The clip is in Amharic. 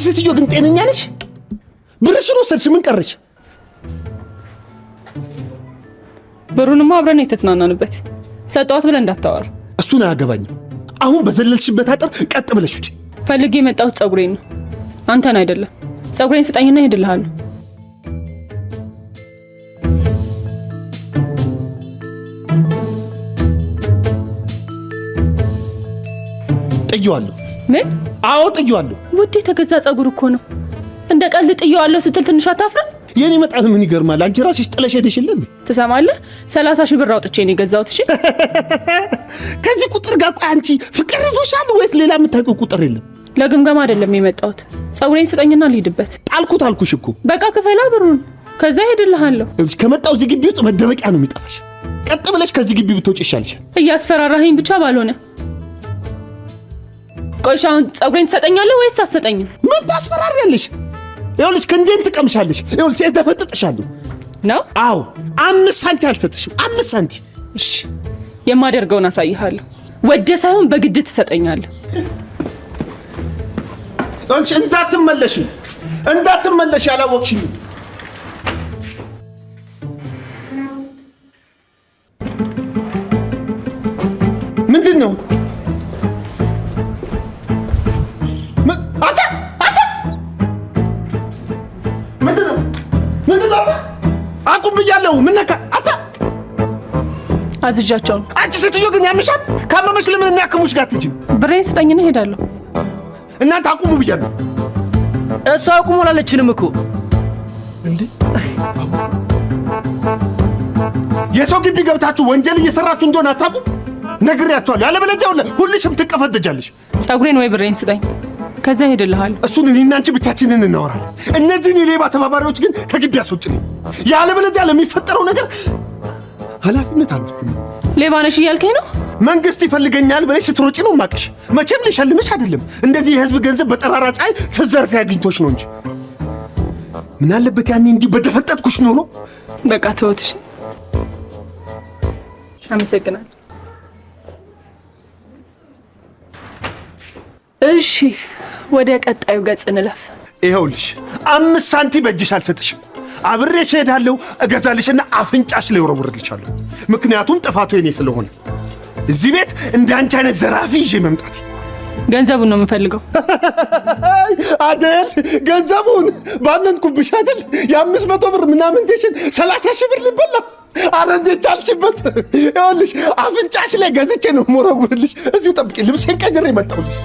ሴትዮ ግን ጤነኛ ነሽ? ብርሽን ወሰድሽ ምን ቀረሽ? ብሩንማ አብረን የተጽናናንበት ሰጠዋት ብለህ እንዳታወራ። እሱን አያገባኝም። አሁን በዘለልሽበት አጥር ቀጥ ብለሽ ውጪ። ፈልጌ የመጣሁት ፀጉሬን ነው፣ አንተን አይደለም። ፀጉሬን ስጠኝና እሄድልሃለሁ። ጥየዋለሁ። ምን? አዎ ጥየዋለሁ። ውዴ የተገዛ ፀጉር እኮ ነው። እንደ ቀልድ ጥየዋለሁ ስትል ትንሽ አታፍርም? የኔ መጣል ምን ይገርማል? አንቺ ራስሽ ጥለሽ ሄደሽልኝ። ትሰማለህ? 30 ሺህ ብር አውጥቼ ነው የገዛሁት። እሺ ከዚህ ቁጥር ጋር ቆይ፣ አንቺ ፍቅር ይዞሻል ወይስ ሌላ የምታውቂው ቁጥር የለም? ለግምገማ አይደለም የመጣሁት። ፀጉሬን ስጠኝና ልሂድበት። ጣልኩት አልኩሽ እኮ። በቃ ክፈላ ብሩን፣ ከዛ ሄድልሃለሁ። ከመጣው እዚህ ግቢ ውስጥ መደበቂያ ነው የሚጠፋሽ። ቀጥ ብለሽ ከዚህ ግቢ ብትወጪ ይሻልሻል። እያስፈራራኸኝ ብቻ ባልሆነ። ቆይ አሁን ፀጉሬን ትሰጠኛለህ ወይስ አትሰጠኝም? ምን ታስፈራሪያለሽ? ይኸውልሽ ክንዴን ትቀምሻለሽ። ይኸውልሽ ተፈጥጥሻለሁ ነው። አዎ 5 ሳንቲ አልሰጥሽም። 5 ሳንቲ። እሺ የማደርገውን አሳይሃለሁ። ወደ ሳይሆን በግድ ትሰጠኛለህ። ይኸውልሽ እንዳትመለሽ ያላወቅሽኝ። ምንድን ነው? አቁም ብያለሁ። ምን ነካ? አዝጃቸው። አንቺ ሴትዮ ግን ያምሻል። ካመመሽ ለምን የሚያክሙሽ ጋር አትሄጂም? ብሬን ስጠኝና እሄዳለሁ። እናንተ አቁሙ ብያለሁ። እሷ አቁሙ አላለችንም እኮ እንዴ! የሰው ግቢ ገብታችሁ ወንጀል እየሰራችሁ እንደሆነ አታውቁም? ነግሬያችኋለሁ። ያለበለዚያ ሁልሽም ትቀፈደጃለሽ። ፀጉሬን ወይ ብሬን ስጠኝ፣ ከዛ እሄድልሃለሁ። እሱን እኔና አንቺ ብቻችንን እናወራለን። እነዚህን የሌባ ተባባሪዎች ግን ከግቢ አስወጭልኝ። ያለበለዚያ ለሚፈጠረው ነገር ኃላፊነት አለብኝ። ሌባ ነሽ እያልከኝ ነው? መንግስት ይፈልገኛል ብለሽ ስትሮጪ ነው ማቀሽ። መቼም ሊሸልምሽ አይደለም። እንደዚህ የህዝብ ገንዘብ በጠራራ ፀሐይ ስትዘርፊ አግኝቶሽ ነው እንጂ ምን አለበት ያኔ እንዲህ በተፈጠጥኩሽ ኖሮ። በቃ ተወትሽ። አመሰግናለሁ። እሺ ወደ ቀጣዩ ገጽ እንለፍ። ይኸውልሽ 5 ሳንቲ በእጅሽ አልሰጥሽም። አብሬሽ እሄዳለሁ፣ እገዛልሽና አፍንጫሽ ላይ ወረውርልሻለሁ። ምክንያቱም ጥፋቱ የኔ ስለሆነ እዚህ ቤት እንዳንቺ አይነት ዘራፊ ይዤ መምጣት። ገንዘቡን ነው የምፈልገው። አደል ገንዘቡን ባነንኩብሽ አይደል? የ500 ብር ምናምን ቴሽን 30 ሺህ ብር ሊበላ። አረ እንዴት ቻልሽበት? ይኸውልሽ አፍንጫሽ ላይ ገዝቼ ነው የምወረውርልሽ። እዚሁ ጠብቂ፣ ልብሴን ቀይሬ መጣሁልሽ።